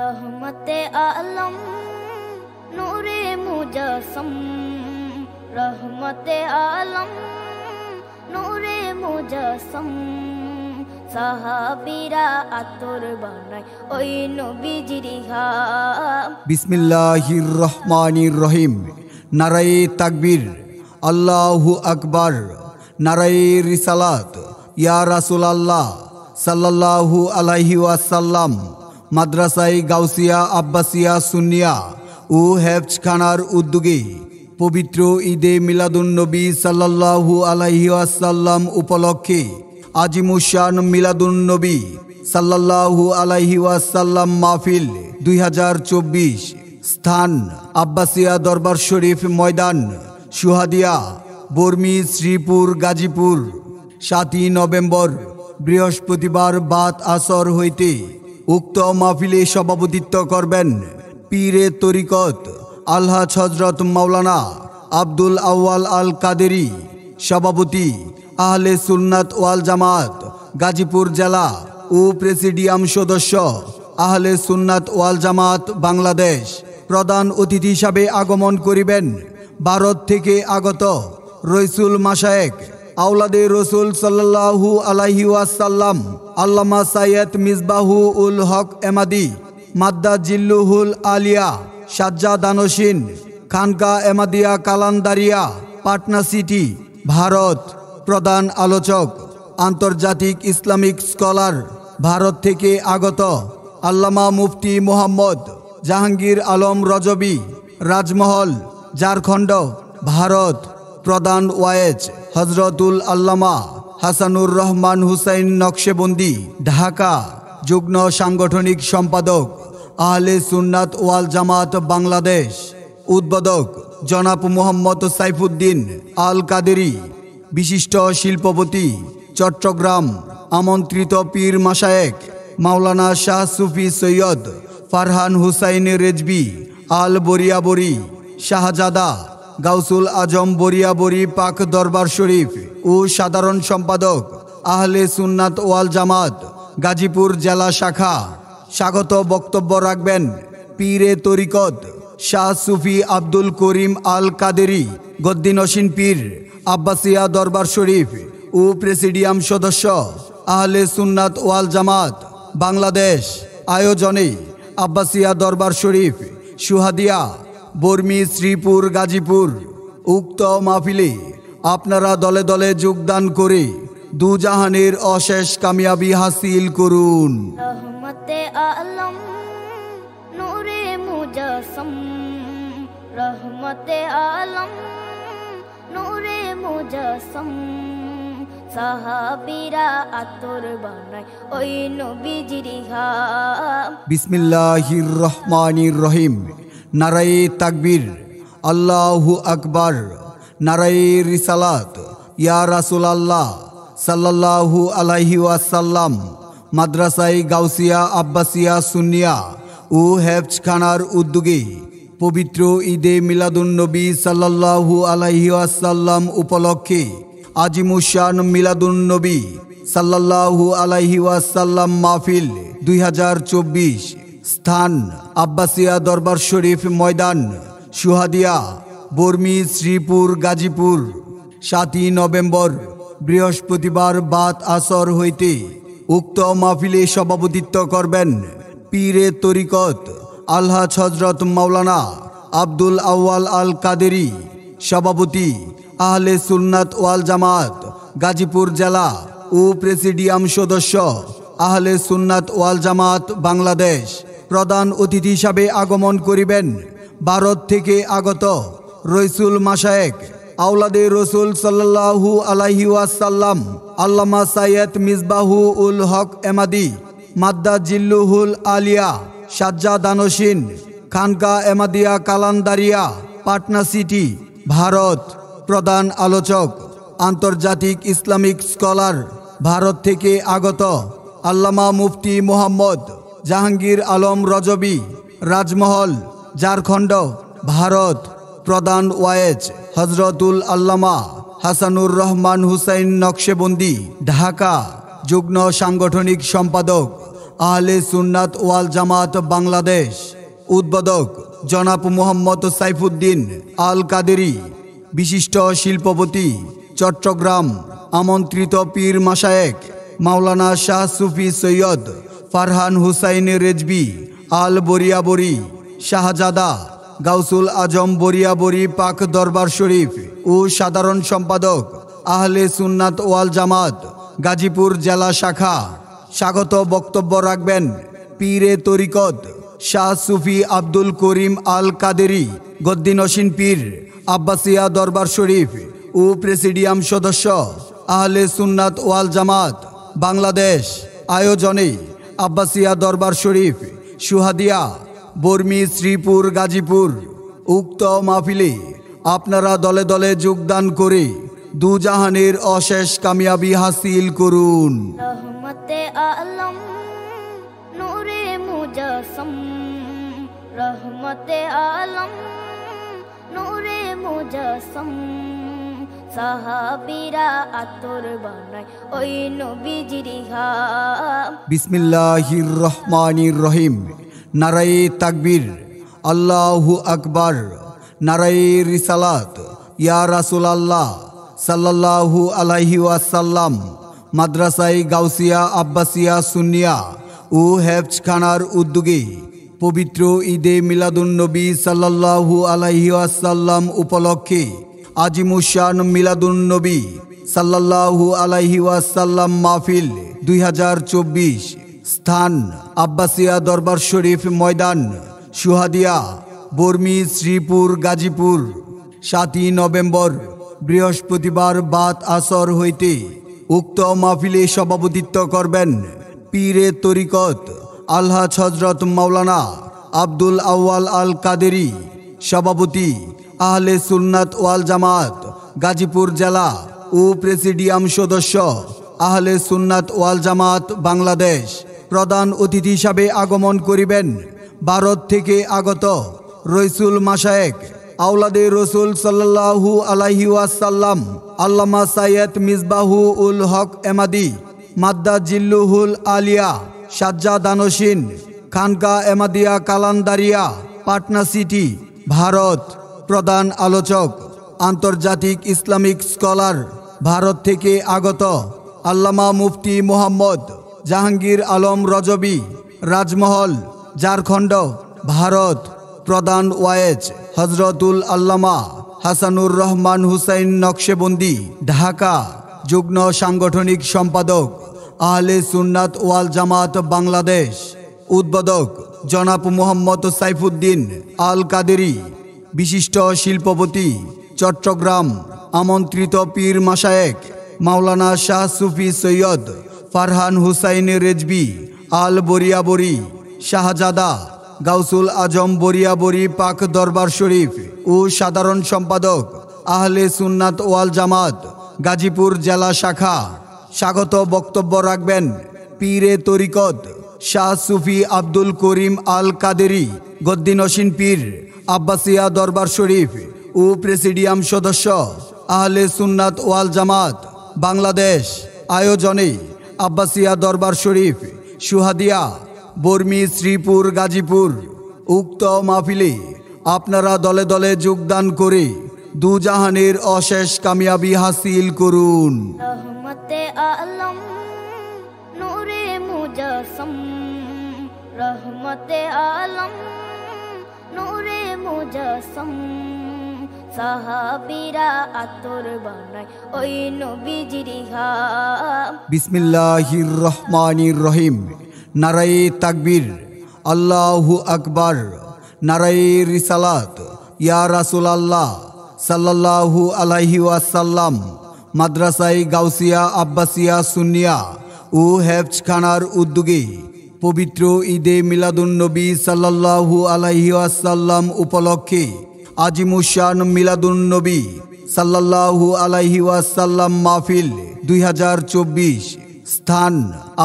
रहमते आलम नूरे मुजस्सम रहमते आलम नूरे मुजस्सम সাহাবীরা আতর বানায় ওই নবীজির ঘাম। বিসমিল্লাহির রহমানির রহিম। নারায়ে তাকবীর, আল্লাহু আকবার, নারায়ে রিসালাত, ইয়া রাসূলুল্লাহ সাল্লাল্লাহু আলাইহি ওয়াসাল্লাম। মাদ্রাসায়ে গাউসিয়া আব্বাসিয়া সুন্নিয়া ও হেফজখানার উদ্যোগে পবিত্র ঈদে মিলাদুন্নবী সাল্লাল্লাহু আলাইহি ওয়াসাল্লাম উপলক্ষে আজিমুশান মিলাদুন্নবী সাল্লাল্লাহু আলাইহি ওয়াসাল্লাম মাহফিল 2024। স্থান আব্বাসিয়া দরবার শরীফ ময়দান, সুহাদিয়া, বর্মি, শ্রীপুর, গাজীপুর। 7 নভেম্বর বৃহস্পতিবার বাদ আসর হইতে উক্ত মাহফিলে সভাপতিত্ব করবেন পীরে তরিকত আলহাজ হযরত মাওলানা আব্দুল আউয়াল আল কাদেরী, সভাপতি আহলে সুন্নাত ওয়াল জামাত গাজীপুর জেলা ও প্রেসিডিয়াম সদস্য আহলে সুন্নাত ওয়াল জামাত বাংলাদেশ। প্রধান অতিথি হিসাবে আগমন করিবেন ভারত থেকে আগত রইসুল মাশায়েখ আওলাদে রসুল সাল্লাল্লাহু আলাইহি ওয়াসাল্লাম আল্লামা সাইয়্যেদ মিসবাহু উল হক এমাদি মাদ্দা জিল্লুহুল আলিয়া সাজ্জাদানশীন খানকা এমাদিয়া কালান্দারিয়া, পাটনা সিটি, ভারত। প্রধান আলোচক আন্তর্জাতিক ইসলামিক স্কলার ভারত থেকে আগত আল্লামা মুফতি মোহাম্মদ জাহাঙ্গীর আলম রজবী, রাজমহল, ঝাড়খণ্ড, ভারত। প্রধান ওয়ায়েজ হজরতুল আল্লামা হাসানুর রহমান হুসাইন নকশেবন্দি, ঢাকা। যুগ্ম সাংগঠনিক সম্পাদক আহলে সুন্নাত ওয়াল জামাত বাংলাদেশ। উদ্বোধক জনাব মোহাম্মদ সাইফুদ্দিন আল কাদেরী, বিশিষ্ট শিল্পপতি, চট্টগ্রাম। আমন্ত্রিত পীর মাশায়েখ মাওলানা শাহ সুফি সৈয়দ ফারহান হুসাইন রেজবি আল বরিয়াবরি, শাহজাদা গাউসুল আজম বরিয়াবরি পাক দরবার শরীফ ও সাধারণ সম্পাদক আহলে সুন্নাত ওয়াল জামাত গাজীপুর জেলা শাখা। স্বাগত বক্তব্য রাখবেন পীরে তরিকত শাহ সুফি আব্দুল করিম আল কাদেরী, গদ্দিনশীন পীর, আব্বাসিয়া দরবার শরীফ ও প্রেসিডিয়াম সদস্য আহলে সুন্নাত ওয়াল জামাত বাংলাদেশ। আয়োজনে আব্বাসিয়া দরবার শরীফ, সুহাদিয়া, বর্মি, শ্রীপুর, গাজীপুর। উক্ত মাহফিলে আপনারা দলে দলে যোগদান করে দুজাহানের অশেষ কামিয়াবি হাসিল করুন। रहमते आलम नूरे मुजस्सम रहमते आलम नूरे मुजस्सम সাহাবীরা আতর বানায় ওই নবীজির ঘাম। বিসমিল্লাহির রহমানির রহিম। নারায়ে তাকবীর, আল্লাহু আকবার, নারায়ে রিসালাত, ইয়া রাসূলুল্লাহ সাল্লাল্লাহু আলাইহি ওয়াসাল্লাম। মাদ্রাসায়ে গাউসিয়া আব্বাসিয়া সুন্নিয়া ও হেফজখানার উদ্যোগে পবিত্র ঈদে মিলাদুন্নবী সাল্লাল্লাহু আলাইহি ওয়াসাল্লাম উপলক্ষে আজিমুশান মিলাদুন্নবী সাল্লাল্লাহু আলাইহি ওয়াসাল্লাম মাহফিল 2024। স্থান আব্বাসিয়া দরবার শরীফ ময়দান, সুহাদিয়া, বর্মি, শ্রীপুর, গাজীপুর। 7 নভেম্বর বৃহস্পতিবার বাদ আসর হইতে উক্ত মাহফিলে সভাপতিত্ব করবেন পীরে তরিকত আলহাজ হযরত মাওলানা আব্দুল আউয়াল আল কাদেরী, সভাপতি আহলে সুন্নাত ওয়াল জামাত গাজীপুর জেলা ও প্রেসিডিয়াম সদস্য আহলে সুন্নাত ওয়াল জামাত বাংলাদেশ। প্রধান অতিথি হিসাবে আগমন করিবেন ভারত থেকে আগত রইসুল মাশায়েখ আওলাদে রসুল সাল্লাল্লাহু আলাইহি ওয়াসাল্লাম আল্লামা সাইয়্যেদ মিসবাহু উল হক এমাদি মাদ্দা জিল্লুহুল আলিয়া সাজ্জাদানশীন খানকা এমাদিয়া কালান্দারিয়া, পাটনা সিটি, ভারত। প্রধান আলোচক আন্তর্জাতিক ইসলামিক স্কলার ভারত থেকে আগত আল্লামা মুফতি মোহাম্মদ জাহাঙ্গীর আলম রজবী, রাজমহল, ঝাড়খণ্ড, ভারত। প্রধান ওয়ায়েজ হজরতুল আল্লামা হাসানুর রহমান হুসাইন নকশেবন্দি, ঢাকা। যুগ্ম সাংগঠনিক সম্পাদক আহলে সুন্নাত ওয়াল জামাত বাংলাদেশ। উদ্বোধক জনাব মোহাম্মদ সাইফুদ্দিন আল কাদেরী, বিশিষ্ট শিল্পপতি, চট্টগ্রাম। আমন্ত্রিত পীর মাশায়েখ মাওলানা শাহ সুফি সৈয়দ ফারহান হুসাইন রেজবি আল বরিয়াবরি, শাহজাদা গাউসুল আজম বরিয়াবরি পাক দরবার শরীফ ও সাধারণ সম্পাদক আহলে সুন্নাত ওয়াল জামাত গাজীপুর জেলা শাখা। স্বাগত বক্তব্য রাখবেন পীরে তরিকত শাহ সুফি আব্দুল করিম আল কাদেরী, গদ্দিনসীন পীর, আব্বাসিয়া দরবার শরীফ ও প্রেসিডিয়াম সদস্য আহলে সুন্নাত ওয়াল জামাত বাংলাদেশ। আয়োজনে আব্বাসিয়া দরবার শরীফ, সুহাদিয়া, বর্মি, শ্রীপুর, গাজীপুর। উক্ত মাহফিলে আপনারা দলে দলে যোগদান করে দুজাহানের অশেষ কামিয়াবি হাসিল করুন। রহমতে আলম নূরে মুজাসম, রহমতে আলম নূরে মুজাসম। সাহাবীরা আতর বানায় ওই নবীজির ঘাম। বিসমিল্লাহির রহমানির রহিম। নারায়ে তাকবীর, আল্লাহু আকবার। নারায়ে রিসালাত, ইয়া রাসূলুল্লাহ সাল্লাল্লাহু আলাইহি ওয়াসাল্লাম। মাদ্রাসায়ে গাউসিয়া আব্বাসিয়া সুন্নিয়া ও হেফজখানার উদ্যোগে পবিত্র ঈদে মিলাদুন্নবী সাল্লাল্লাহু আলাইহি ওয়াসাল্লাম উপলক্ষে আজিমুশান মিলাদুন্নবী সাল্লাল্লাহু আলাইহি ওয়াসাল্লাম মাহফিল 2024। স্থান আব্বাসিয়া দরবার শরীফ ময়দান, সুহাদিয়া, বর্মি, শ্রীপুর, গাজীপুর। 7 নভেম্বর বৃহস্পতিবার বাদ আসর হইতে উক্ত মাহফিলে সভাপতিত্ব করবেন পীরে তরিকত আলহাজ হযরত মাওলানা আব্দুল আউয়াল আল কাদেরী, সভাপতি আহলে সুন্নাত ওয়াল জামাত গাজীপুর জেলা ও প্রেসিডিয়াম সদস্য আহলে সুন্নাত ওয়াল জামাত বাংলাদেশ। প্রধান অতিথি হিসাবে আগমন করিবেন ভারত থেকে আগত রইসুল মাশায়েখ আওলাদে রসুল সাল্লাল্লাহু আলাইহি ওয়াসাল্লাম আল্লামা সাইয়্যেদ মিসবাহু উল হক এমাদি, মাদ্দা জিল্লুহুল আলিয়া, সাজ্জাদানসীন, খানকা এমাদিয়া কালান্দারিয়া, পাটনা সিটি, ভারত। প্রধান আলোচক আন্তর্জাতিক ইসলামিক স্কলার ভারত থেকে আগত আল্লামা মুফতি মোহাম্মদ জাহাঙ্গীর আলম রজবি, রাজমহল, ঝাড়খণ্ড, ভারত। প্রধান ওয়ায়েজ হজরতুল আল্লামা হাসানুর রহমান হুসাইন নকশেবন্দি, ঢাকা। যুগ্ম সাংগঠনিক সম্পাদক আহলে সুন্নাত ওয়াল জামাত বাংলাদেশ। উদ্বোধক জনাব মোহাম্মদ সাইফুদ্দিন আল কাদেরী, বিশিষ্ট শিল্পপতি, চট্টগ্রাম। আমন্ত্রিত পীর মাশায়েখ মাওলানা শাহ সুফি সৈয়দ ফারহান হুসাইন রেজবি আল বরিয়াবরি, শাহজাদা গাউসুল আজম বরিয়াবরি পাক দরবার শরীফ ও সাধারণ সম্পাদক আহলে সুন্নাত ওয়াল জামাত গাজীপুর জেলা শাখা। স্বাগত বক্তব্য রাখবেন পীরে তরিকত শাহ সুফি আব্দুল করিম আল কাদেরী, গদ্দিনসীন পীর, আব্বাসিয়া দরবার শরীফ ও প্রেসিডিয়াম সদস্য আহলে সুন্নাত ওয়াল জামাত বাংলাদেশ। আয়োজনে আব্বাসিয়া দরবার শরীফ, সুহাদিয়া, বর্মি, শ্রীপুর, গাজীপুর। উক্ত মাহফিলে আপনারা দলে দলে যোগদান করে দুজাহানের অশেষ কামিয়াবি হাসিল করুন। রহমতে আলম নূরে মুজাসম, রহমতে আলম নূরে মুজাসম। সাহাবীরা আতর বানায় ওই নবীজির ঘাম। বিসমিল্লাহির রহমানির রহিম। নারায়ে তাকবীর, আল্লাহু আকবার। নারায়ে রিসালাত, ইয়া রাসূলুল্লাহ সাল্লাল্লাহু আলাইহি ওয়াসাল্লাম। মাদ্রাসায়ে গাউসিয়া আব্বাসিয়া সুন্নিয়া ও হেফজখানার উদ্যোগে পবিত্র ঈদে মিলাদুন্নবী সাল্লাল্লাহু আলাইহি ওয়াসাল্লাম উপলক্ষে আজিমুশান মিলাদুন্নবী সাল্লাল্লাহু আলাইহি ওয়াসাল্লাম মাহফিল 2024। স্থান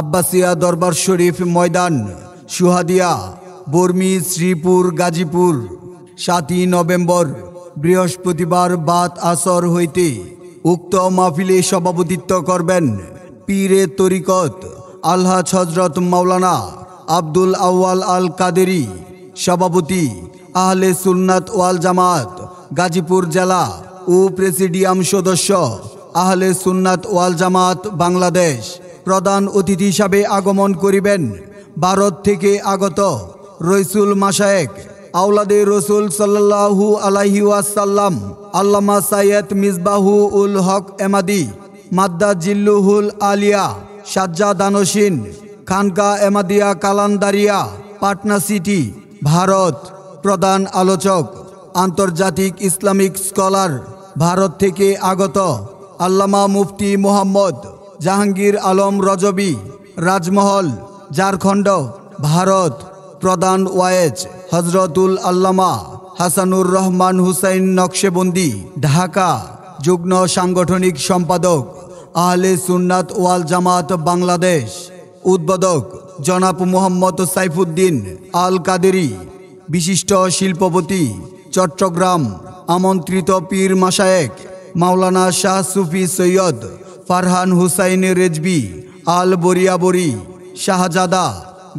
আব্বাসিয়া দরবার শরীফ ময়দান, সুহাদিয়া, বর্মি, শ্রীপুর, গাজীপুর। 7 নভেম্বর বৃহস্পতিবার বাদ আসর হইতে উক্ত মাহফিলে সভাপতিত্ব করবেন পীরে তরিকত আলহাজ হযরত মাওলানা আব্দুল আউয়াল আল কাদেরি, সভাপতি আহলে সুন্নাত ওয়াল জামাত গাজীপুর জেলা ও প্রেসিডিয়াম সদস্য আহলে সুন্নাত ওয়াল জামাত বাংলাদেশ। প্রধান অতিথি হিসাবে আগমন করিবেন ভারত থেকে আগত রইসুল মাশায়েখ আওলাদে রসুল সাল্লাল্লাহু আলাইহি ওয়াসাল্লাম আল্লামা সাইয়্যেদ মিসবাহু উল হক এমাদি মাদ্দা জিল্লুহুল আলিয়া সাজ্জাদানসিন খানকা এমাদিয়া কালান্দারিয়া পাটনা সিটি ভারত। প্রধান আলোচক আন্তর্জাতিক ইসলামিক স্কলার ভারত থেকে আগত আল্লামা মুফতি মোহাম্মদ জাহাঙ্গীর আলম রজবি রাজমহল ঝাড়খণ্ড ভারত। প্রধান ওয়ায়েজ হজরতুল আল্লামা হাসানুর রহমান হুসাইন নকশেবন্দি ঢাকা। যুগ্ম সাংগঠনিক সম্পাদক আহলে সুন্নাত ওয়াল জামাত বাংলাদেশ। উদ্বোধক জনাব মোহাম্মদ সাইফুদ্দিন আল কাদেরি। বিশিষ্ট শিল্পপতি চট্টগ্রাম। আমন্ত্রিত পীর মাশায়েখ মাওলানা শাহ সুফি সৈয়দ ফারহান হুসাইন রেজবি আল বরিয়াবরি শাহজাদা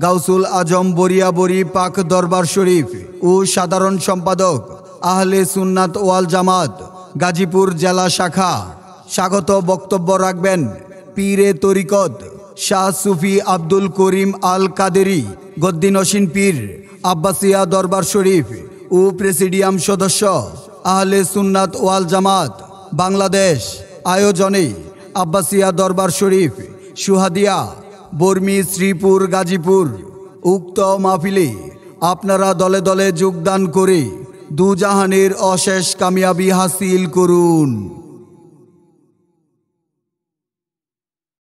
গাউসুল আজম বরিয়াবরি পাক দরবার শরীফ ও সাধারণ সম্পাদক আহলে সুন্নাত ওয়াল জামাত গাজীপুর জেলা শাখা। স্বাগত বক্তব্য রাখবেন পীরে তরিকত শাহ সুফি আব্দুল করিম আল কাদেরি গদ্দিনসীন পীর আব্বাসিয়া দরবার শরীফ ও প্রেসিডিয়াম সদস্য আহলে সুন্নাত ওয়াল জামাত বাংলাদেশ। আয়োজনে আব্বাসিয়া দরবার শরীফ সুহাদিয়া বর্মি শ্রীপুর গাজীপুর। উক্ত মাহফিলে আপনারা দলে দলে যোগদান করে দুজাহানের অশেষ কামিয়াবি হাসিল করুন।